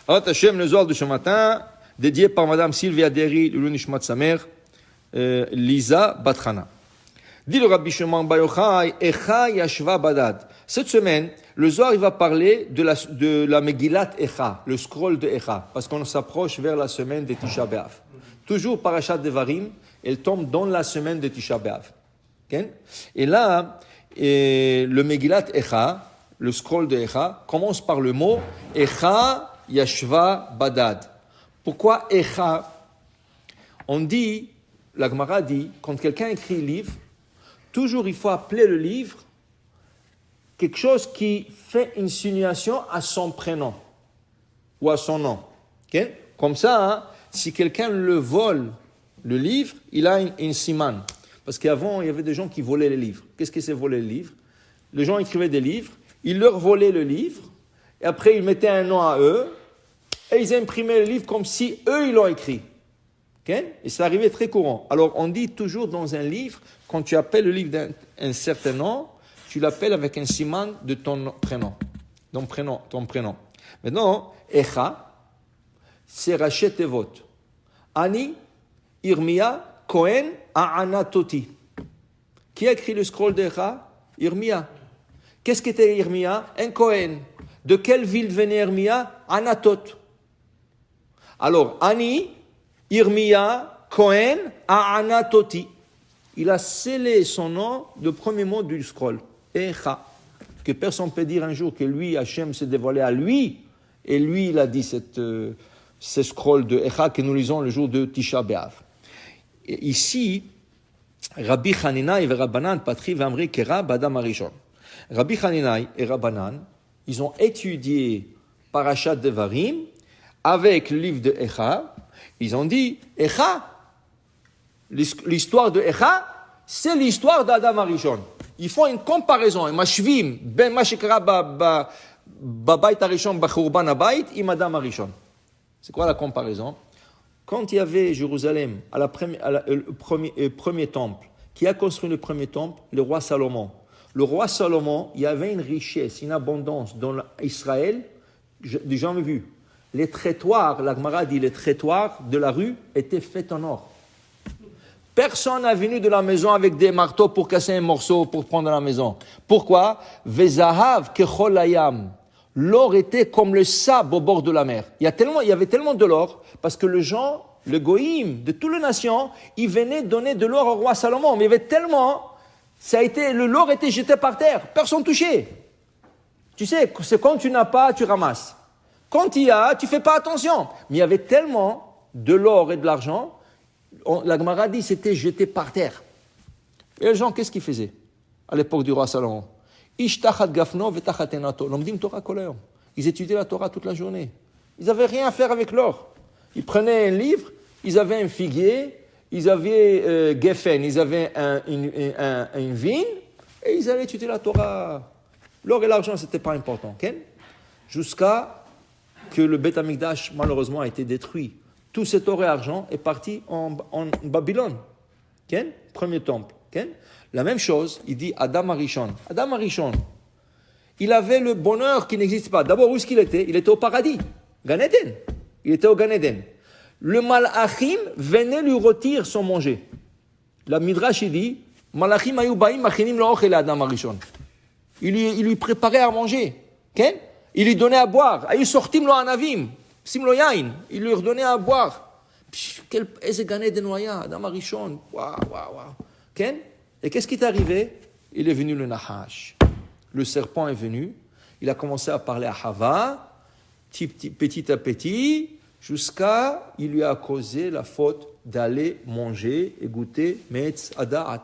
Arat Hashem, le Zohar de ce matin, dédié par Madame Sylvia Derry, le Nishmat sa mère, Lisa Batrana. Dit le Rabbi Shimon Bar Yochai, Echa Yashva Badad. Cette semaine, le Zohar il va parler de la Megillat Echa, le scroll de Echa, parce qu'on s'approche vers la semaine de Tisha B'Av. Toujours Parashat Devarim, elle tombe dans la semaine de Tisha B'Av. Okay? Et là, le Megillat Echa, le scroll de Echa, commence par le mot Echa Yashva Badad. Pourquoi Echa? On dit, la Gemara dit, quand quelqu'un écrit un livre, toujours il faut appeler le livre quelque chose qui fait insinuation à son prénom ou à son nom. Okay? Comme ça, hein, si quelqu'un le vole, le livre, il a une siman. Parce qu'avant, il y avait des gens qui volaient les livres. Qu'est-ce que c'est voler les livres? Les gens écrivaient des livres, ils leur volaient le livre, et après ils mettaient un nom à eux, et ils imprimaient le livre comme si eux, ils l'ont écrit. Okay? Et ça arrivait très courant. Alors, on dit toujours dans un livre, quand tu appelles le livre d'un certain nom, tu l'appelles avec un siman de ton prénom. Ton prénom. Maintenant, Echa, c'est Rachet Tevot. Ani, Irmia, Cohen, Aanatoti. Qui a écrit le scroll d'Echa? Irmia. Qu'est-ce qu'était Irmia? Un Cohen. De quelle ville venait Irmia? Anatot. Alors, Ani, Irmia, Cohen, Aanatoti. Il a scellé son nom, le premier mot du scroll. Echa. Que personne ne peut dire un jour que lui, Hachem, s'est dévoilé à lui. Et lui, il a dit ce scroll de Echa que nous lisons le jour de Tisha B'Av. Et ici, Rabbi Haninaï et Rabbanan, Patri Vamri Kera, Badam Arishon. Rabbi Haninaï et Rabbanan, ils ont étudié Parashat Devarim avec le livre de Echa. Ils ont dit, Echa, l'histoire de Echa, c'est l'histoire d'Adam Arishon. Ils font une comparaison. Mashvim, ben mashikra babayt Arishon, bachurban abayt, im Adam Arishon. C'est quoi la comparaison? Quand il y avait Jérusalem, le premier temple, qui a construit le premier temple? Le roi Salomon. Le roi Salomon, il y avait une richesse, une abondance dans Israël, j'ai jamais vu. Les trottoirs, la Gemara dit, les trottoirs de la rue étaient faits en or. Personne n'est venu de la maison avec des marteaux pour casser un morceau, pour prendre la maison. Pourquoi? Vezahav kechol hayam. L'or était comme le sable au bord de la mer. Il y avait tellement de l'or, parce que le goïm de toutes les nations, ils venaient donner de l'or au roi Salomon. Mais il y avait tellement, l'or était jeté par terre. Personne ne touchait. Tu sais, c'est quand tu n'as pas, tu ramasses. Quand il y a, tu ne fais pas attention. Mais il y avait tellement de l'or et de l'argent, la Gemara dit c'était jeté par terre. Et les gens, qu'est-ce qu'ils faisaient à l'époque du roi Salomon? Ils étudiaient la Torah toute la journée. Ils n'avaient rien à faire avec l'or. Ils prenaient un livre, ils avaient un figuier, ils avaient Geffen, ils avaient une vigne, et ils allaient étudier la Torah. L'or et l'argent, ce n'était pas important. Okay? Jusqu'à que le Beth Amikdash, malheureusement, a été détruit. Tout cet or et argent est parti en Babylone. Okay? Premier temple. Okay? La même chose, il dit Adam Arishon. Adam Arishon, il avait le bonheur qui n'existe pas. D'abord, où est-ce qu'il était? Il était au paradis. Gan Eden. Il était au Gan Eden. Le Malachim venait lui retirer son manger. La Midrash, il dit Malachim ayubaim machinim la'ochel Adam Arishon. Il lui préparait à manger. Okay? Il lui donnait à boire. Il sortim lo anavim. Simlo yain, il lui redonnait à boire. Quel Gan Eden noya, Adam Arishon. Waouh. Okay? Et qu'est-ce qui est arrivé? Il est venu le Nahash. Le serpent est venu. Il a commencé à parler à Hava, petit à petit, jusqu'à il lui a causé la faute d'aller manger et goûter Metz Adaat.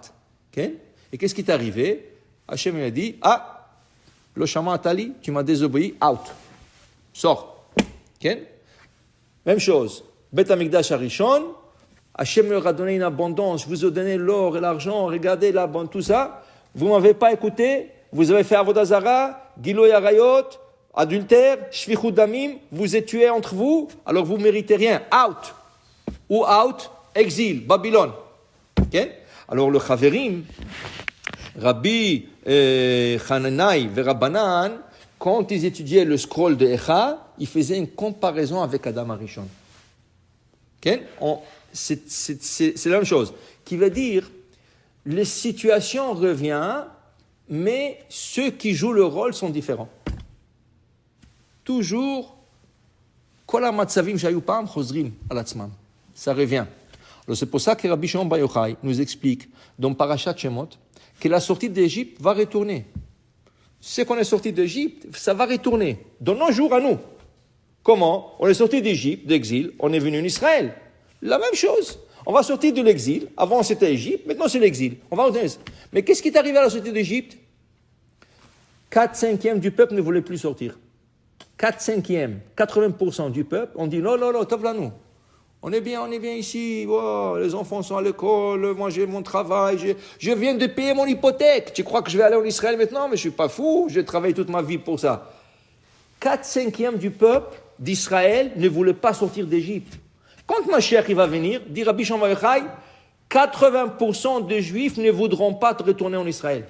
Okay? Et qu'est-ce qui est arrivé? Hachem lui a dit, Lo Shama Atali, tu m'as désobéi, out. Sors. Okay? Même chose. Beth Amikdash Arishon, Hachem leur a donné une abondance, je vous ai donné l'or et l'argent, regardez là, tout ça. Vous ne m'avez pas écouté, vous avez fait Avodah Zara, Giloy Arayot, adultère, Shvichut Damim, vous êtes tués entre vous, alors vous ne méritez rien. Out. Ou out, exil, Babylone. Okay? Alors le Chaverim, Rabbi Hananaï et Rabbanan, quand ils étudiaient le scroll de Echa, ils faisaient une comparaison avec Adam Arishon. Okay? C'est la même chose. Qui veut dire, les situations reviennent, mais ceux qui jouent le rôle sont différents. Toujours, Kol hamatzavim shayu pa'am chozrim al atzmam. Ça revient. Alors c'est pour ça que Rabbi Shimon Bar Yochai nous explique dans Parashat Shemot que la sortie d'Égypte va retourner. C'est qu'on est sorti d'Égypte, ça va retourner. Dans nos jours à nous. Comment? On est sorti d'Égypte, d'exil, on est venu en Israël. La même chose. On va sortir de l'exil. Avant c'était Égypte, maintenant c'est l'exil. On va retourner. Mais qu'est-ce qui est arrivé à la sortie d'Égypte? 4/5 du peuple ne voulait plus sortir. 4/5, 80% du peuple, on dit non, top là nous. On est bien ici, wow, les enfants sont à l'école, moi j'ai mon travail, je viens de payer mon hypothèque. Tu crois que je vais aller en Israël maintenant? Mais je ne suis pas fou, j'ai travaillé toute ma vie pour ça. 4/5 du peuple d'Israël ne voulait pas sortir d'Égypte. Quand Mashiach il va venir, dit Rabbi Shimon Bar Yochai, 80% des Juifs ne voudront pas retourner en Israël.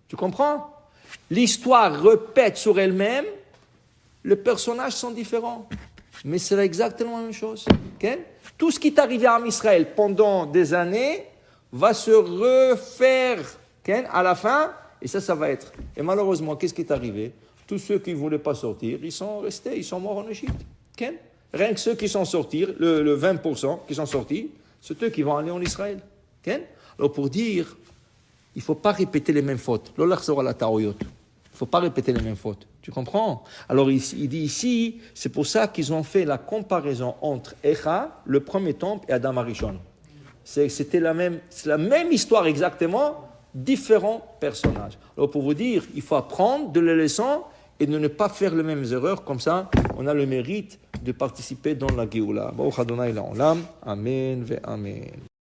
Tu comprends? L'histoire répète sur elle-même, les personnages sont différents. Mais c'est exactement la même chose. Okay? Tout ce qui est arrivé à Israël pendant des années va se refaire à la fin, et ça va être. Et malheureusement, qu'est-ce qui est arrivé? Tous ceux qui ne voulaient pas sortir, ils sont restés, ils sont morts en Égypte. Okay? Rien que ceux qui sont sortis, le 20% qui sont sortis, c'est eux qui vont aller en Israël. Okay? Alors pour dire, il ne faut pas répéter les mêmes fautes. L'olach sera la taoyot. Il ne faut pas répéter les mêmes fautes. Tu comprends? Alors il dit ici, c'est pour ça qu'ils ont fait la comparaison entre Echa, le premier temple, et Adam Arishon. C'est la même histoire exactement, différents personnages. Alors pour vous dire, il faut apprendre de les leçons et de ne pas faire les mêmes erreurs. Comme ça, on a le mérite de participer dans la Géoula. Baruch Adonai La'olam. Amen ve Amen.